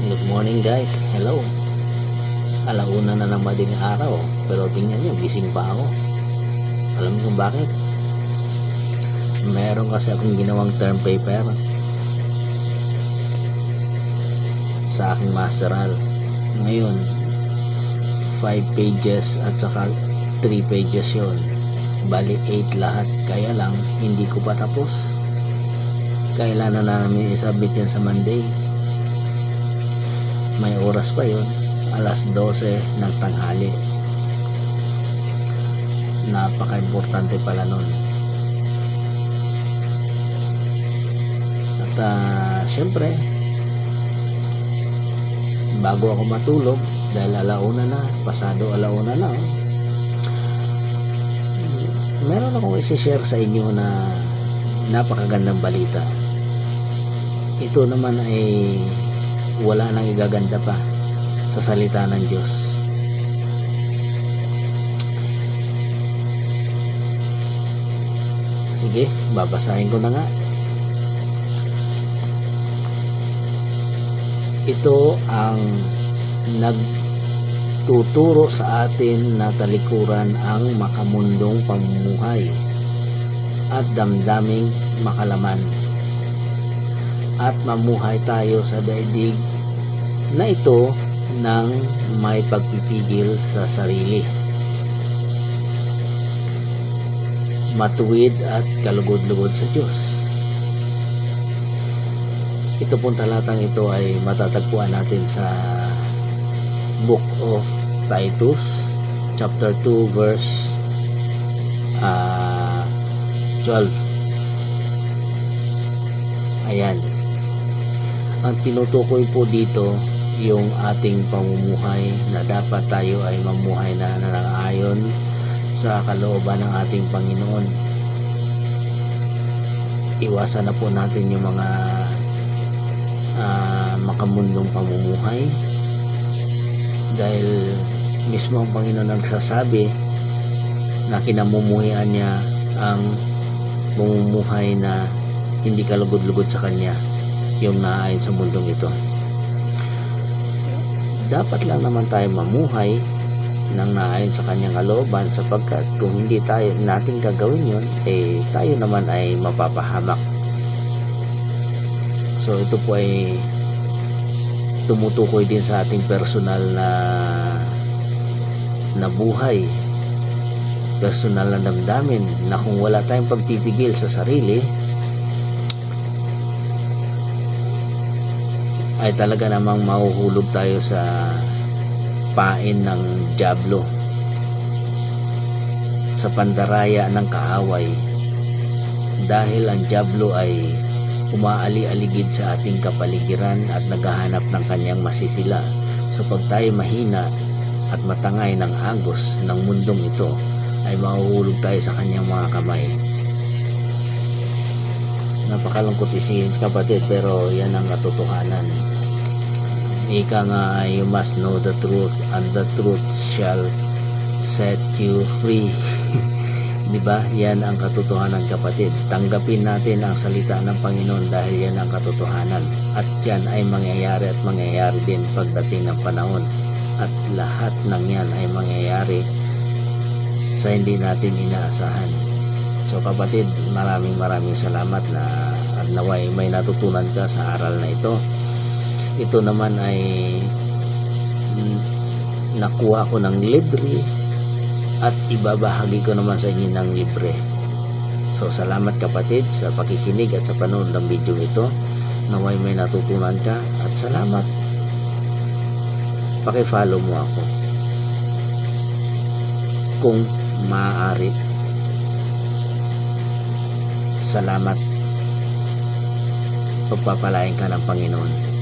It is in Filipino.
Good morning guys, hello. Alauna na ng madaling araw, pero tingnan nyo, gising pa ako. Alam niyo kung bakit? Meron kasi akong ginawang term paper sa aking masteral. Ngayon 5 pages at saka 3 pages yon, bali 8 lahat. Kaya lang hindi ko pa tapos. Kailangan na namin isubmit yan sa Monday. May oras pa yon, alas 12 ng tanghali. Napaka-importante pala nun. At syempre bago ako matulog, dahil alauna na, pasado alauna na, meron akong isi-share sa inyo na napakagandang balita. Ito naman ay wala nang igaganda pa sa salita ng Diyos. Sige, babasahin ko na nga. Ito ang nagtuturo sa atin na talikuran ang makamundong pamumuhay at damdaming makalaman, at mamuhay tayo sa daigdig na ito ng may pagpipigil sa sarili, matuwid at kalugod-lugod sa Diyos. Ito pong talatang ito ay matatagpuan natin sa Book of Titus chapter 2 verse 12. Ayan. Ang tinutukoy po dito yung ating pamumuhay, na dapat tayo ay mamuhay na nanangayon sa kalooban ng ating Panginoon. Iwasan na po natin yung mga makamundong pamumuhay, dahil mismo ang Panginoon nagsasabi na kinamumuhian niya ang pamumuhay na hindi kalugod-lugod sa Kanya, yung naayon sa mundong ito. Dapat lang naman tayo mamuhay ng naayon sa Kanyang kalooban, sapagkat kung hindi tayo natin gagawin yun, tayo naman ay mapapahamak. So ito po ay tumutukoy din sa ating personal na buhay, personal na damdamin, na kung wala tayong pagpipigil sa sarili, ay talaga namang mahuhulog tayo sa pain ng dyablo, sa pandaraya ng kaaway, dahil ang dyablo ay umaali-aligid sa ating kapaligiran at naghahanap ng kanyang masisila. So pag tayo mahina at matangay ng agos ng mundong ito, ay mahuhulog tayo sa kanyang mga kamay. Napakalungkot isipin, kapatid, pero yan ang katotohanan. Ika nga, you must know the truth, and the truth shall set you free. Diba? Yan ang katotohanan, kapatid. Tanggapin natin ang salita ng Panginoon, dahil yan ang katotohanan, at yan ay mangyayari at mangyayari din pagdating ng panahon, at lahat ng yan ay mangyayari sa hindi natin inaasahan. So kapatid, maraming salamat na at naway may natutunan ka sa aral na ito. Ito naman ay nakuha ko ng libre, at ibabahagi ko naman sa inyo ng libre. So salamat kapatid sa pakikinig at sa panonood ng video ito. Naway may natutunan ka, at salamat. Paki-follow mo ako kung maaari. Salamat. Pagpapalain ka ng Panginoon.